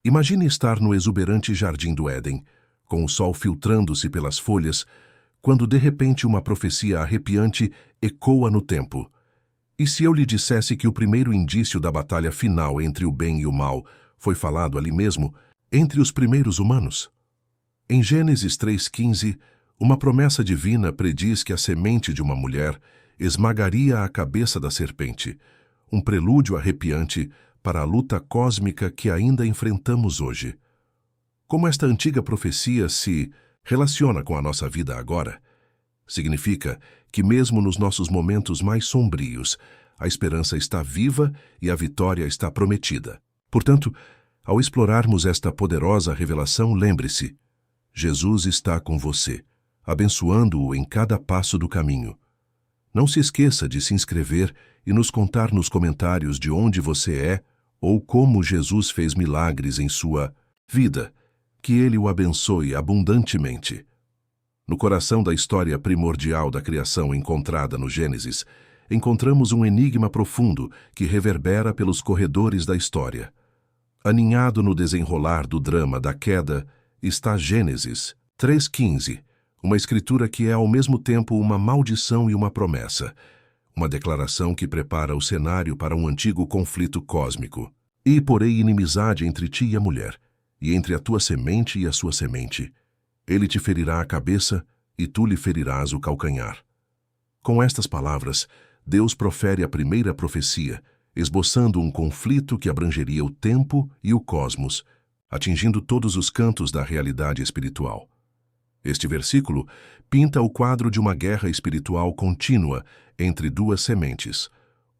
Imagine estar no exuberante jardim do Éden, com o sol filtrando-se pelas folhas, quando de repente uma profecia arrepiante ecoa no tempo. E se eu lhe dissesse que o primeiro indício da batalha final entre o bem e o mal foi falado ali mesmo, entre os primeiros humanos? Em Gênesis 3,15, uma promessa divina prediz que a semente de uma mulher esmagaria a cabeça da serpente, um prelúdio arrepiante para a luta cósmica que ainda enfrentamos hoje. Como esta antiga profecia se relaciona com a nossa vida agora? Significa que mesmo nos nossos momentos mais sombrios, a esperança está viva e a vitória está prometida. Portanto, ao explorarmos esta poderosa revelação, lembre-se, Jesus está com você, abençoando-o em cada passo do caminho. Não se esqueça de se inscrever e nos contar nos comentários de onde você é ou como Jesus fez milagres em sua vida. Que Ele o abençoe abundantemente. No coração da história primordial da criação encontrada no Gênesis, encontramos um enigma profundo que reverbera pelos corredores da história. Aninhado no desenrolar do drama da queda está Gênesis 3,15, uma escritura que é ao mesmo tempo uma maldição e uma promessa, uma declaração que prepara o cenário para um antigo conflito cósmico. E porei inimizade entre ti e a mulher, e entre a tua semente e a sua semente. Ele te ferirá a cabeça, e tu lhe ferirás o calcanhar. Com estas palavras, Deus profere a primeira profecia, esboçando um conflito que abrangeria o tempo e o cosmos, atingindo todos os cantos da realidade espiritual. Este versículo pinta o quadro de uma guerra espiritual contínua entre duas sementes,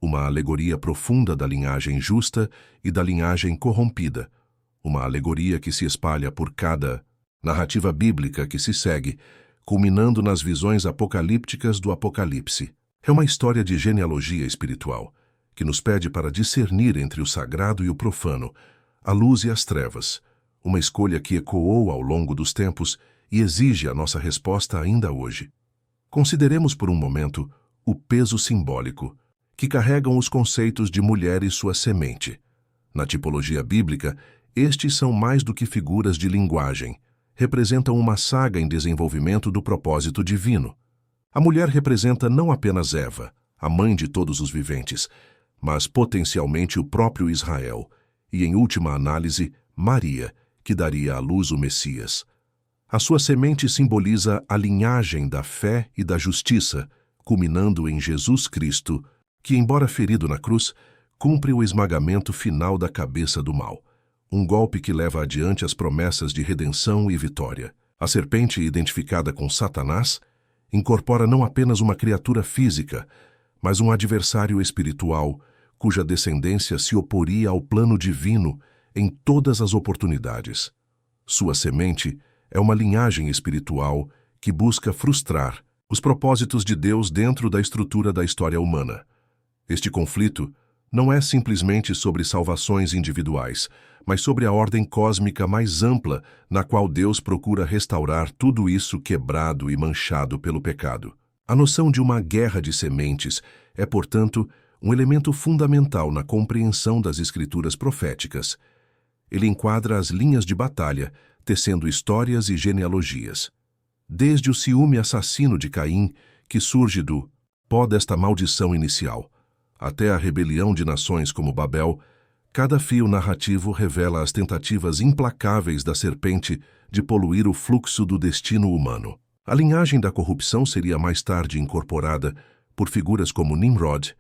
uma alegoria profunda da linhagem justa e da linhagem corrompida, uma alegoria que se espalha por cada narrativa bíblica que se segue, culminando nas visões apocalípticas do Apocalipse. É uma história de genealogia espiritual, que nos pede para discernir entre o sagrado e o profano, a luz e as trevas, uma escolha que ecoou ao longo dos tempos e exige a nossa resposta ainda hoje. Consideremos por um momento o peso simbólico que carregam os conceitos de mulher e sua semente. Na tipologia bíblica, estes são mais do que figuras de linguagem, representam uma saga em desenvolvimento do propósito divino. A mulher representa não apenas Eva, a mãe de todos os viventes, mas potencialmente o próprio Israel, e em última análise, Maria, que daria à luz o Messias. A sua semente simboliza a linhagem da fé e da justiça, culminando em Jesus Cristo, que, embora ferido na cruz, cumpre o esmagamento final da cabeça do mal, um golpe que leva adiante as promessas de redenção e vitória. A serpente, identificada com Satanás, incorpora não apenas uma criatura física, mas um adversário espiritual, cuja descendência se oporia ao plano divino em todas as oportunidades. Sua semente é uma linhagem espiritual que busca frustrar os propósitos de Deus dentro da estrutura da história humana. Este conflito não é simplesmente sobre salvações individuais, mas sobre a ordem cósmica mais ampla na qual Deus procura restaurar tudo isso quebrado e manchado pelo pecado. A noção de uma guerra de sementes é, portanto, um elemento fundamental na compreensão das escrituras proféticas. Ele enquadra as linhas de batalha, tecendo histórias e genealogias. Desde o ciúme assassino de Caim, que surge do pó desta maldição inicial, até a rebelião de nações como Babel, cada fio narrativo revela as tentativas implacáveis da serpente de poluir o fluxo do destino humano. A linhagem da corrupção seria mais tarde incorporada por figuras como Nimrod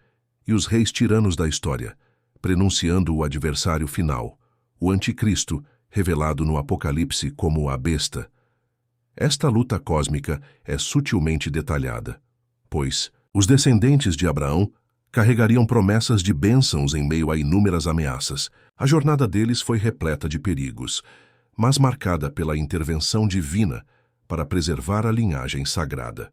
e os reis tiranos da história, prenunciando o adversário final, o anticristo, revelado no Apocalipse como a besta. Esta luta cósmica é sutilmente detalhada, pois os descendentes de Abraão carregariam promessas de bênçãos em meio a inúmeras ameaças. A jornada deles foi repleta de perigos, mas marcada pela intervenção divina para preservar a linhagem sagrada.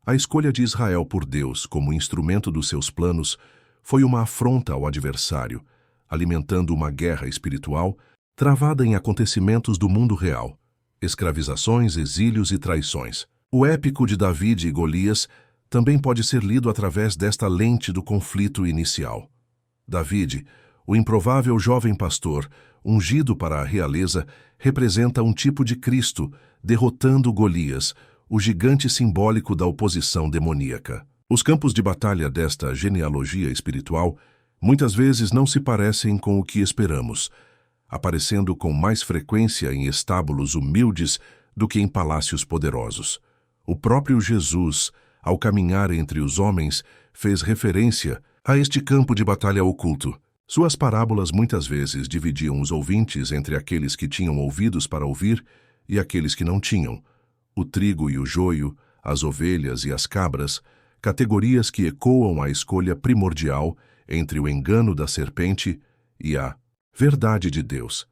A escolha de Israel por Deus como instrumento dos seus planos foi uma afronta ao adversário, alimentando uma guerra espiritual travada em acontecimentos do mundo real, escravizações, exílios e traições. O épico de David e Golias também pode ser lido através desta lente do conflito inicial. David, o improvável jovem pastor, ungido para a realeza, representa um tipo de Cristo, derrotando Golias, o gigante simbólico da oposição demoníaca. Os campos de batalha desta genealogia espiritual muitas vezes não se parecem com o que esperamos, aparecendo com mais frequência em estábulos humildes do que em palácios poderosos. O próprio Jesus, ao caminhar entre os homens, fez referência a este campo de batalha oculto. Suas parábolas muitas vezes dividiam os ouvintes entre aqueles que tinham ouvidos para ouvir e aqueles que não tinham. O trigo e o joio, as ovelhas e as cabras, categorias que ecoam a escolha primordial entre o engano da serpente e a verdade de Deus.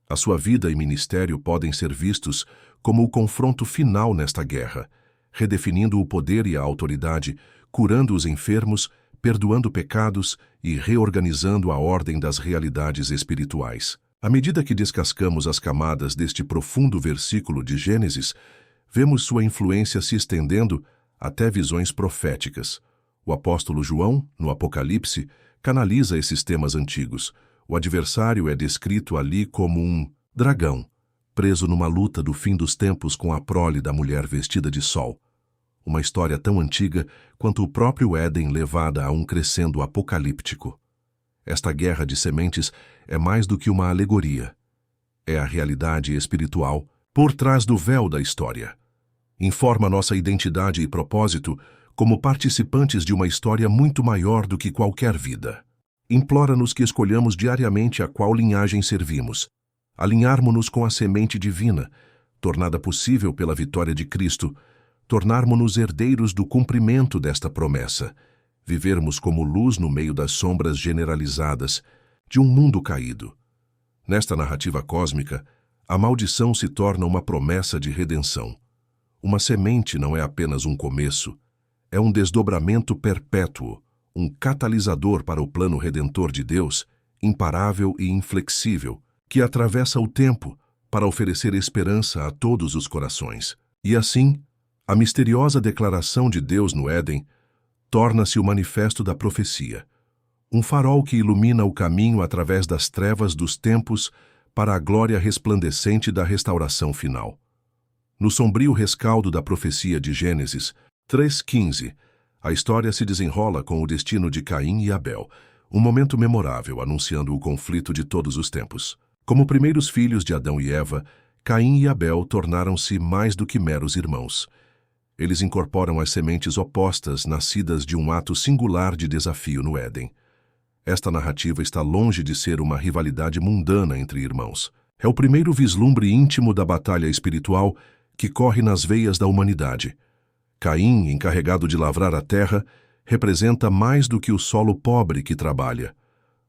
A sua vida e ministério podem ser vistos como o confronto final nesta guerra, redefinindo o poder e a autoridade, curando os enfermos, perdoando pecados e reorganizando a ordem das realidades espirituais. À medida que descascamos as camadas deste profundo versículo de Gênesis, vemos sua influência se estendendo até visões proféticas. O apóstolo João, no Apocalipse, canaliza esses temas antigos. O adversário é descrito ali como um dragão, preso numa luta do fim dos tempos com a prole da mulher vestida de sol. Uma história tão antiga quanto o próprio Éden levada a um crescendo apocalíptico. Esta guerra de sementes é mais do que uma alegoria. É a realidade espiritual por trás do véu da história. Informa nossa identidade e propósito como participantes de uma história muito maior do que qualquer vida. Implora-nos que escolhamos diariamente a qual linhagem servimos, alinharmo-nos com a semente divina, tornada possível pela vitória de Cristo, tornarmo-nos herdeiros do cumprimento desta promessa, vivermos como luz no meio das sombras generalizadas de um mundo caído. Nesta narrativa cósmica, a maldição se torna uma promessa de redenção. Uma semente não é apenas um começo, é um desdobramento perpétuo, um catalisador para o plano redentor de Deus, imparável e inflexível, que atravessa o tempo para oferecer esperança a todos os corações. E assim, a misteriosa declaração de Deus no Éden torna-se o manifesto da profecia, um farol que ilumina o caminho através das trevas dos tempos para a glória resplandecente da restauração final. No sombrio rescaldo da profecia de Gênesis 3:15, a história se desenrola com o destino de Caim e Abel, um momento memorável anunciando o conflito de todos os tempos. Como primeiros filhos de Adão e Eva, Caim e Abel tornaram-se mais do que meros irmãos. Eles incorporam as sementes opostas nascidas de um ato singular de desafio no Éden. Esta narrativa está longe de ser uma rivalidade mundana entre irmãos. É o primeiro vislumbre íntimo da batalha espiritual que corre nas veias da humanidade. Caim, encarregado de lavrar a terra, representa mais do que o solo pobre que trabalha.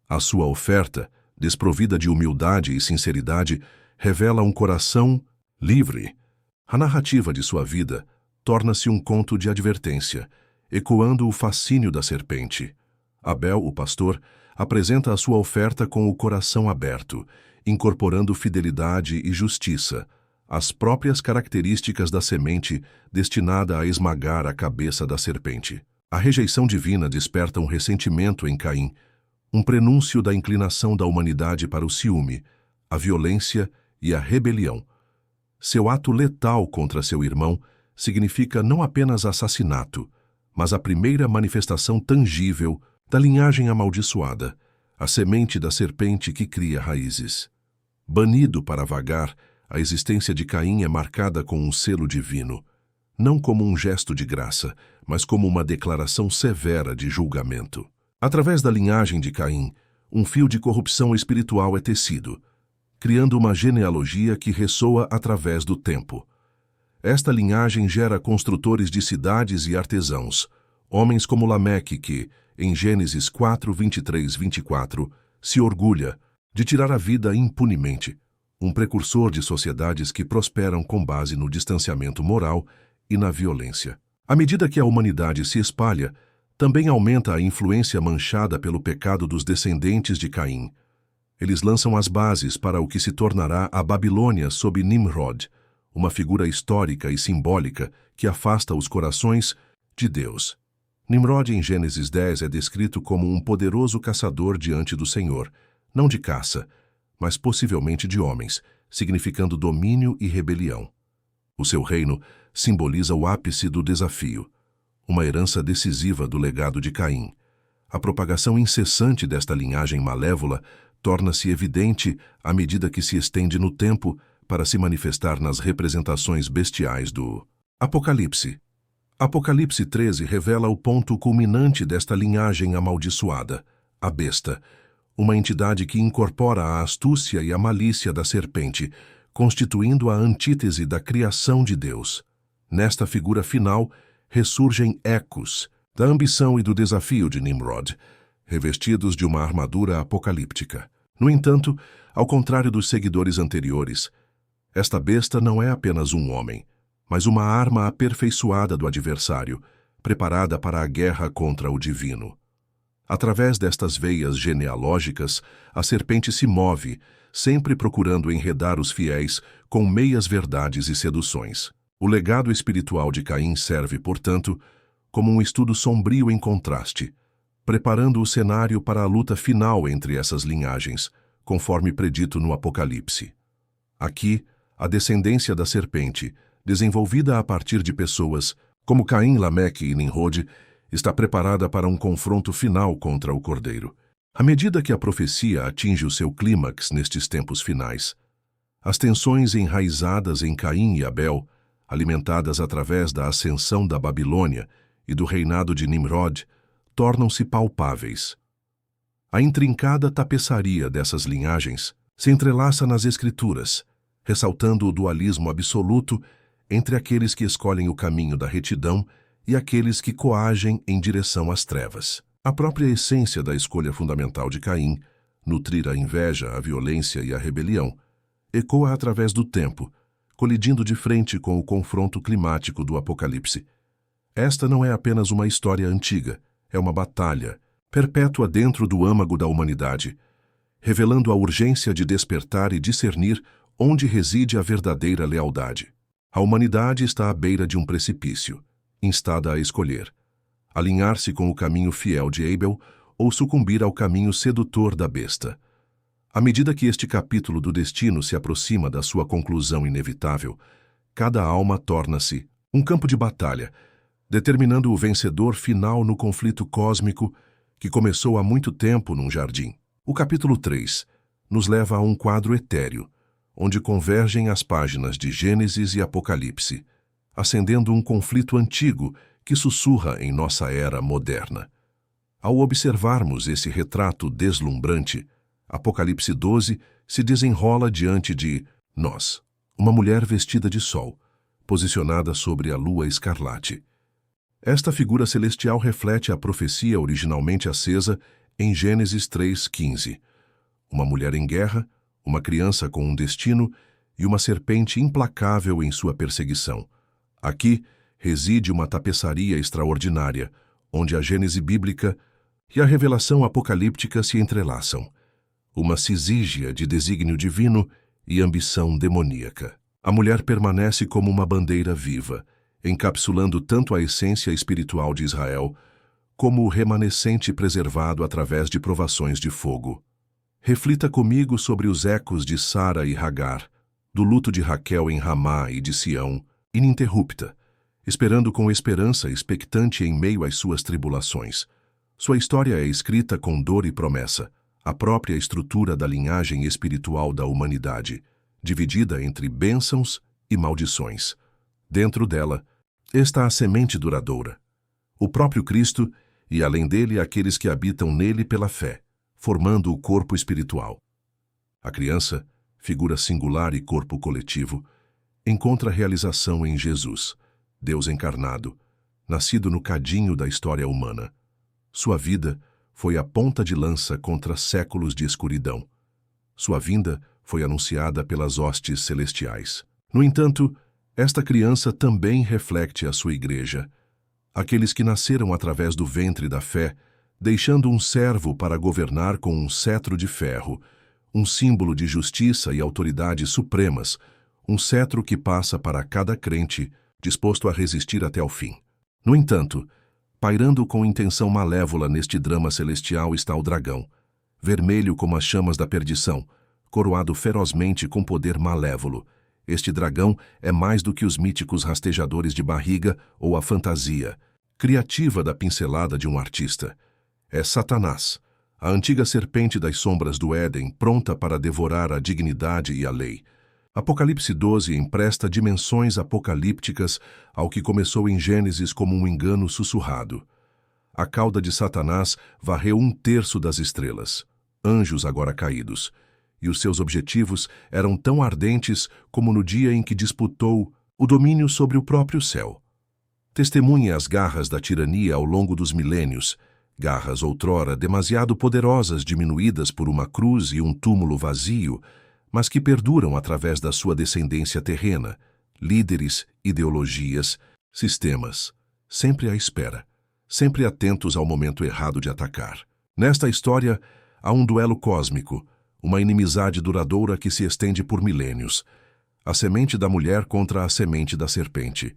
A sua oferta, desprovida de humildade e sinceridade, revela um coração livre. A narrativa de sua vida torna-se um conto de advertência, ecoando o fascínio da serpente. Abel, o pastor, apresenta a sua oferta com o coração aberto, incorporando fidelidade e justiça, as próprias características da semente destinada a esmagar a cabeça da serpente. A rejeição divina desperta um ressentimento em Caim, um prenúncio da inclinação da humanidade para o ciúme, a violência e a rebelião. Seu ato letal contra seu irmão significa não apenas assassinato, mas a primeira manifestação tangível da linhagem amaldiçoada, a semente da serpente que cria raízes. Banido para vagar, a existência de Caim é marcada com um selo divino, não como um gesto de graça, mas como uma declaração severa de julgamento. Através da linhagem de Caim, um fio de corrupção espiritual é tecido, criando uma genealogia que ressoa através do tempo. Esta linhagem gera construtores de cidades e artesãos, homens como Lameque que, em Gênesis 4:23-24, se orgulha de tirar a vida impunemente, um precursor de sociedades que prosperam com base no distanciamento moral e na violência. À medida que a humanidade se espalha, também aumenta a influência manchada pelo pecado dos descendentes de Caim. Eles lançam as bases para o que se tornará a Babilônia sob Nimrod, uma figura histórica e simbólica que afasta os corações de Deus. Nimrod, em Gênesis 10, é descrito como um poderoso caçador diante do Senhor, não de caça, mas possivelmente de homens, significando domínio e rebelião. O seu reino simboliza o ápice do desafio, uma herança decisiva do legado de Caim. A propagação incessante desta linhagem malévola torna-se evidente à medida que se estende no tempo para se manifestar nas representações bestiais do Apocalipse. Apocalipse 13 revela o ponto culminante desta linhagem amaldiçoada, a besta, uma entidade que incorpora a astúcia e a malícia da serpente, constituindo a antítese da criação de Deus. Nesta figura final, ressurgem ecos da ambição e do desafio de Nimrod, revestidos de uma armadura apocalíptica. No entanto, ao contrário dos seguidores anteriores, esta besta não é apenas um homem, mas uma arma aperfeiçoada do adversário, preparada para a guerra contra o divino. Através destas veias genealógicas, a serpente se move, sempre procurando enredar os fiéis com meias-verdades e seduções. O legado espiritual de Caim serve, portanto, como um estudo sombrio em contraste, preparando o cenário para a luta final entre essas linhagens, conforme predito no Apocalipse. Aqui, a descendência da serpente, desenvolvida a partir de pessoas como Caim, Lameque e Nimrod, está preparada para um confronto final contra o Cordeiro. À medida que a profecia atinge o seu clímax nestes tempos finais, as tensões enraizadas em Caim e Abel, alimentadas através da ascensão da Babilônia e do reinado de Nimrod, tornam-se palpáveis. A intrincada tapeçaria dessas linhagens se entrelaça nas Escrituras, ressaltando o dualismo absoluto entre aqueles que escolhem o caminho da retidão e aqueles que coagem em direção às trevas. A própria essência da escolha fundamental de Caim, nutrir a inveja, a violência e a rebelião, ecoa através do tempo, colidindo de frente com o confronto climático do Apocalipse. Esta não é apenas uma história antiga, é uma batalha, perpétua dentro do âmago da humanidade, revelando a urgência de despertar e discernir onde reside a verdadeira lealdade. A humanidade está à beira de um precipício, instada a escolher: alinhar-se com o caminho fiel de Abel ou sucumbir ao caminho sedutor da besta. À medida que este capítulo do destino se aproxima da sua conclusão inevitável, cada alma torna-se um campo de batalha, determinando o vencedor final no conflito cósmico que começou há muito tempo num jardim. O capítulo 3 nos leva a um quadro etéreo, onde convergem as páginas de Gênesis e Apocalipse, acendendo um conflito antigo que sussurra em nossa era moderna. Ao observarmos esse retrato deslumbrante, Apocalipse 12 se desenrola diante de nós, uma mulher vestida de sol, posicionada sobre a lua escarlate. Esta figura celestial reflete a profecia originalmente acesa em Gênesis 3:15. Uma mulher em guerra, uma criança com um destino e uma serpente implacável em sua perseguição. Aqui reside uma tapeçaria extraordinária, onde a Gênese bíblica e a revelação apocalíptica se entrelaçam. Uma cisígia de desígnio divino e ambição demoníaca. A mulher permanece como uma bandeira viva, encapsulando tanto a essência espiritual de Israel, como o remanescente preservado através de provações de fogo. Reflita comigo sobre os ecos de Sara e Hagar, do luto de Raquel em Ramá e de Sião, ininterrupta, esperando com esperança expectante em meio às suas tribulações. Sua história é escrita com dor e promessa, a própria estrutura da linhagem espiritual da humanidade, dividida entre bênçãos e maldições. Dentro dela está a semente duradoura, o próprio Cristo e, além dele, aqueles que habitam nele pela fé, formando o corpo espiritual. A criança, figura singular e corpo coletivo, encontra realização em Jesus, Deus encarnado, nascido no cadinho da história humana. Sua vida foi a ponta de lança contra séculos de escuridão. Sua vinda foi anunciada pelas hostes celestiais. No entanto, esta criança também reflete a sua igreja, aqueles que nasceram através do ventre da fé, deixando um servo para governar com um cetro de ferro, um símbolo de justiça e autoridade supremas, um cetro que passa para cada crente disposto a resistir até o fim. No entanto, pairando com intenção malévola neste drama celestial está o dragão, vermelho como as chamas da perdição, coroado ferozmente com poder malévolo. Este dragão é mais do que os míticos rastejadores de barriga ou a fantasia, criativa da pincelada de um artista. É Satanás, a antiga serpente das sombras do Éden, pronta para devorar a dignidade e a lei. Apocalipse 12 empresta dimensões apocalípticas ao que começou em Gênesis como um engano sussurrado. A cauda de Satanás varreu 1/3 das estrelas, anjos agora caídos, e os seus objetivos eram tão ardentes como no dia em que disputou o domínio sobre o próprio céu. Testemunhe as garras da tirania ao longo dos milênios, garras outrora demasiado poderosas diminuídas por uma cruz e um túmulo vazio, mas que perduram através da sua descendência terrena, líderes, ideologias, sistemas, sempre à espera, sempre atentos ao momento errado de atacar. Nesta história, há um duelo cósmico, uma inimizade duradoura que se estende por milênios, a semente da mulher contra a semente da serpente.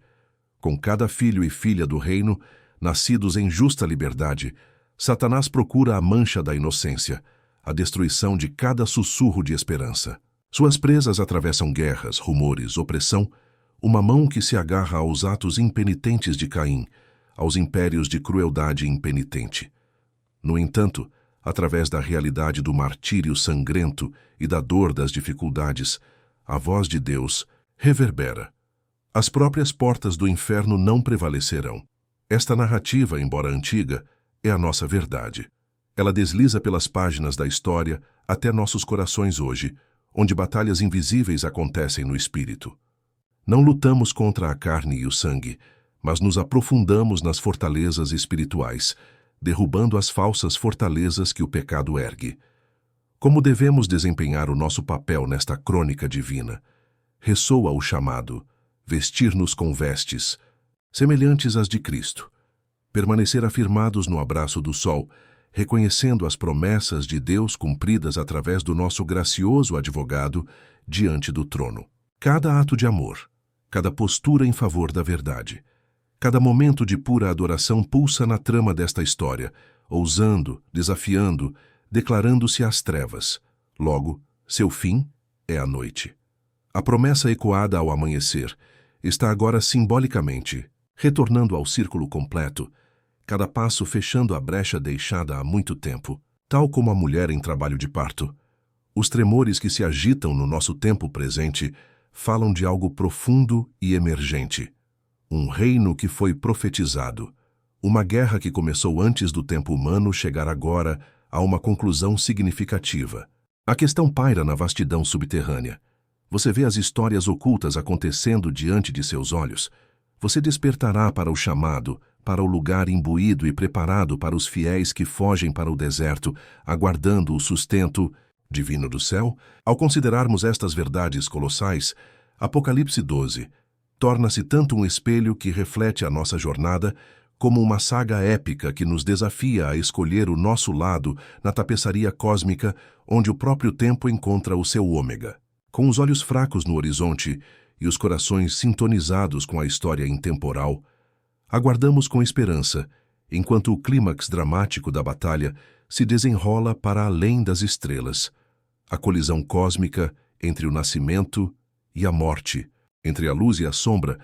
Com cada filho e filha do reino, nascidos em justa liberdade, Satanás procura a mancha da inocência, a destruição de cada sussurro de esperança. Suas presas atravessam guerras, rumores, opressão, uma mão que se agarra aos atos impenitentes de Caim, aos impérios de crueldade impenitente. No entanto, através da realidade do martírio sangrento e da dor das dificuldades, a voz de Deus reverbera. As próprias portas do inferno não prevalecerão. Esta narrativa, embora antiga, é a nossa verdade. Ela desliza pelas páginas da história até nossos corações hoje, onde batalhas invisíveis acontecem no espírito. Não lutamos contra a carne e o sangue, mas nos aprofundamos nas fortalezas espirituais, derrubando as falsas fortalezas que o pecado ergue. Como devemos desempenhar o nosso papel nesta crônica divina? Ressoa o chamado, vestir-nos com vestes, semelhantes às de Cristo, permanecer afirmados no abraço do sol, reconhecendo as promessas de Deus cumpridas através do nosso gracioso advogado diante do trono. Cada ato de amor, cada postura em favor da verdade, cada momento de pura adoração pulsa na trama desta história, ousando, desafiando, declarando-se às trevas. Logo, seu fim é a noite. A promessa ecoada ao amanhecer está agora simbolicamente retornando ao círculo completo, cada passo fechando a brecha deixada há muito tempo, tal como a mulher em trabalho de parto. Os tremores que se agitam no nosso tempo presente falam de algo profundo e emergente. Um reino que foi profetizado. Uma guerra que começou antes do tempo humano chegar agora a uma conclusão significativa. A questão paira na vastidão subterrânea. Você vê as histórias ocultas acontecendo diante de seus olhos. Você despertará para o chamado, para o lugar imbuído e preparado para os fiéis que fogem para o deserto, aguardando o sustento divino do céu? Ao considerarmos estas verdades colossais, Apocalipse 12 torna-se tanto um espelho que reflete a nossa jornada, como uma saga épica que nos desafia a escolher o nosso lado na tapeçaria cósmica onde o próprio tempo encontra o seu ômega. Com os olhos fracos no horizonte e os corações sintonizados com a história intemporal, aguardamos com esperança, enquanto o clímax dramático da batalha se desenrola para além das estrelas. A colisão cósmica entre o nascimento e a morte, entre a luz e a sombra,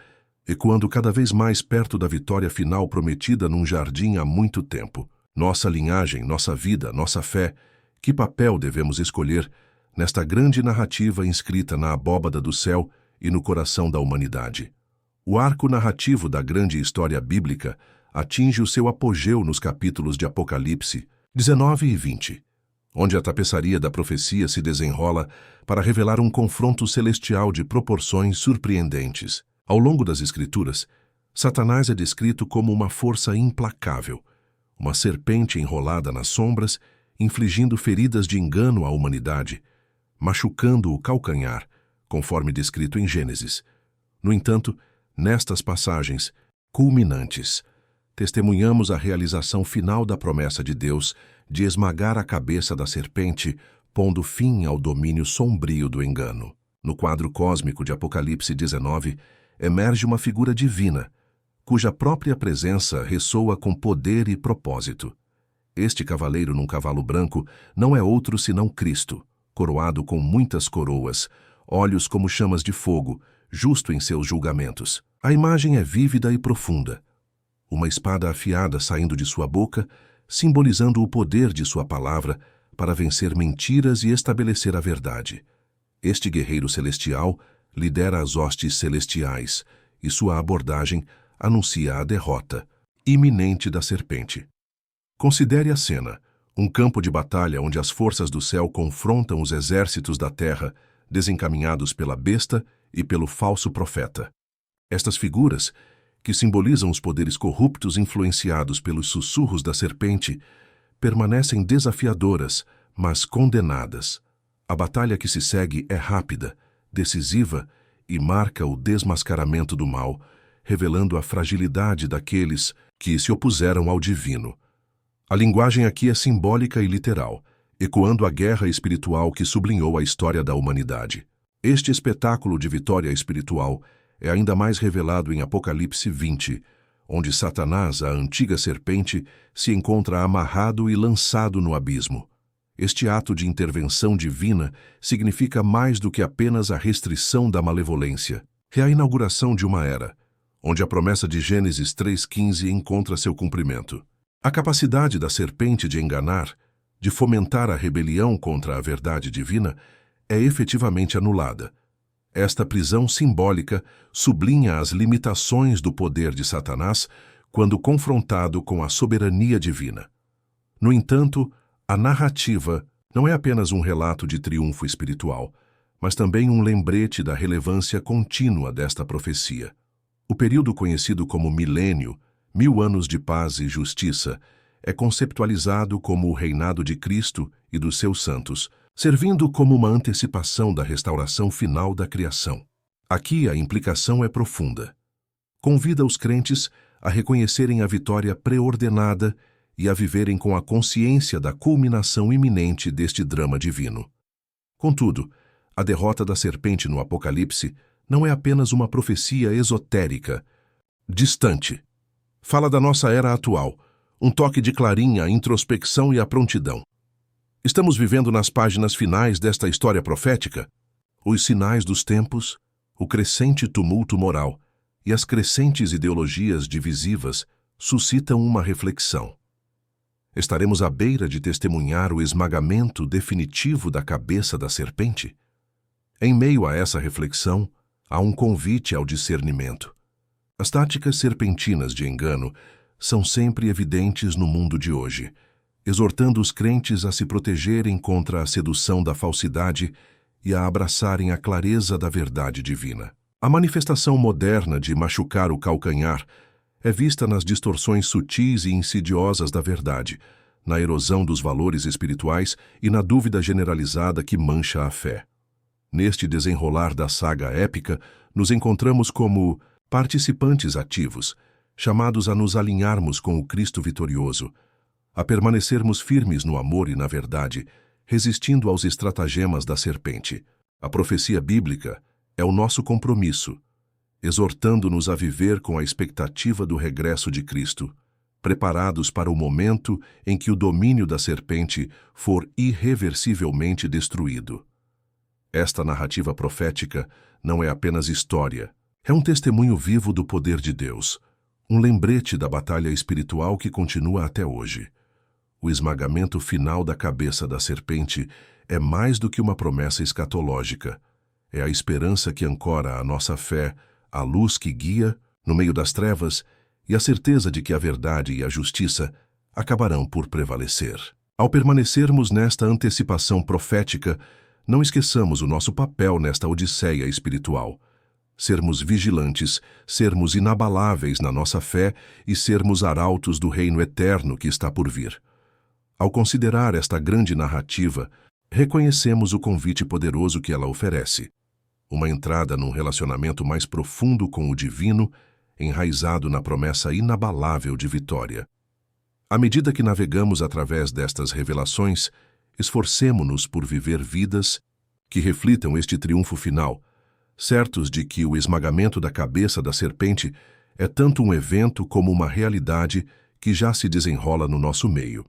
ecoando cada vez mais perto da vitória final prometida num jardim há muito tempo. Nossa linhagem, nossa vida, nossa fé, que papel devemos escolher nesta grande narrativa inscrita na abóbada do céu e no coração da humanidade? O arco narrativo da grande história bíblica atinge o seu apogeu nos capítulos de Apocalipse 19 e 20, onde a tapeçaria da profecia se desenrola para revelar um confronto celestial de proporções surpreendentes. Ao longo das Escrituras, Satanás é descrito como uma força implacável, uma serpente enrolada nas sombras, infligindo feridas de engano à humanidade, machucando o calcanhar, conforme descrito em Gênesis. No entanto, nestas passagens culminantes, testemunhamos a realização final da promessa de Deus de esmagar a cabeça da serpente, pondo fim ao domínio sombrio do engano. No quadro cósmico de Apocalipse 19, emerge uma figura divina, cuja própria presença ressoa com poder e propósito. Este cavaleiro num cavalo branco não é outro senão Cristo, coroado com muitas coroas, olhos como chamas de fogo, justo em seus julgamentos. A imagem é vívida e profunda. Uma espada afiada saindo de sua boca, simbolizando o poder de sua palavra para vencer mentiras e estabelecer a verdade. Este guerreiro celestial lidera as hostes celestiais e sua abordagem anuncia a derrota iminente da serpente. Considere a cena, um campo de batalha onde as forças do céu confrontam os exércitos da terra, desencaminhados pela besta e pelo falso profeta. Estas figuras, que simbolizam os poderes corruptos influenciados pelos sussurros da serpente, permanecem desafiadoras, mas condenadas. A batalha que se segue é rápida, decisiva e marca o desmascaramento do mal, revelando a fragilidade daqueles que se opuseram ao divino. A linguagem aqui é simbólica e literal, ecoando a guerra espiritual que sublinhou a história da humanidade. Este espetáculo de vitória espiritual é ainda mais revelado em Apocalipse 20, onde Satanás, a antiga serpente, se encontra amarrado e lançado no abismo. Este ato de intervenção divina significa mais do que apenas a restrição da malevolência. É a inauguração de uma era, onde a promessa de Gênesis 3:15 encontra seu cumprimento. A capacidade da serpente de enganar, de fomentar a rebelião contra a verdade divina, é efetivamente anulada. Esta prisão simbólica sublinha as limitações do poder de Satanás quando confrontado com a soberania divina. No entanto, a narrativa não é apenas um relato de triunfo espiritual, mas também um lembrete da relevância contínua desta profecia. O período conhecido como milênio, 1000 anos de paz e justiça, é conceptualizado como o reinado de Cristo e dos seus santos, servindo como uma antecipação da restauração final da criação. Aqui a implicação é profunda. Convida os crentes a reconhecerem a vitória preordenada e a viverem com a consciência da culminação iminente deste drama divino. Contudo, a derrota da serpente no Apocalipse não é apenas uma profecia esotérica, distante. Fala da nossa era atual, um toque de clarim à introspecção e à prontidão. Estamos vivendo nas páginas finais desta história profética, os sinais dos tempos, o crescente tumulto moral e as crescentes ideologias divisivas suscitam uma reflexão. Estaremos à beira de testemunhar o esmagamento definitivo da cabeça da serpente? Em meio a essa reflexão, há um convite ao discernimento. As táticas serpentinas de engano são sempre evidentes no mundo de hoje, exortando os crentes a se protegerem contra a sedução da falsidade e a abraçarem a clareza da verdade divina. A manifestação moderna de machucar o calcanhar é vista nas distorções sutis e insidiosas da verdade, na erosão dos valores espirituais e na dúvida generalizada que mancha a fé. Neste desenrolar da saga épica, nos encontramos como participantes ativos, chamados a nos alinharmos com o Cristo vitorioso, a permanecermos firmes no amor e na verdade, resistindo aos estratagemas da serpente. A profecia bíblica é o nosso compromisso, exortando-nos a viver com a expectativa do regresso de Cristo, preparados para o momento em que o domínio da serpente for irreversivelmente destruído. Esta narrativa profética não é apenas história, é um testemunho vivo do poder de Deus, um lembrete da batalha espiritual que continua até hoje. O esmagamento final da cabeça da serpente é mais do que uma promessa escatológica. É a esperança que ancora a nossa fé, a luz que guia no meio das trevas e a certeza de que a verdade e a justiça acabarão por prevalecer. Ao permanecermos nesta antecipação profética, não esqueçamos o nosso papel nesta odisseia espiritual. Sermos vigilantes, sermos inabaláveis na nossa fé e sermos arautos do reino eterno que está por vir. Ao considerar esta grande narrativa, reconhecemos o convite poderoso que ela oferece. Uma entrada num relacionamento mais profundo com o divino, enraizado na promessa inabalável de vitória. À medida que navegamos através destas revelações, esforcemo-nos por viver vidas que reflitam este triunfo final, certos de que o esmagamento da cabeça da serpente é tanto um evento como uma realidade que já se desenrola no nosso meio.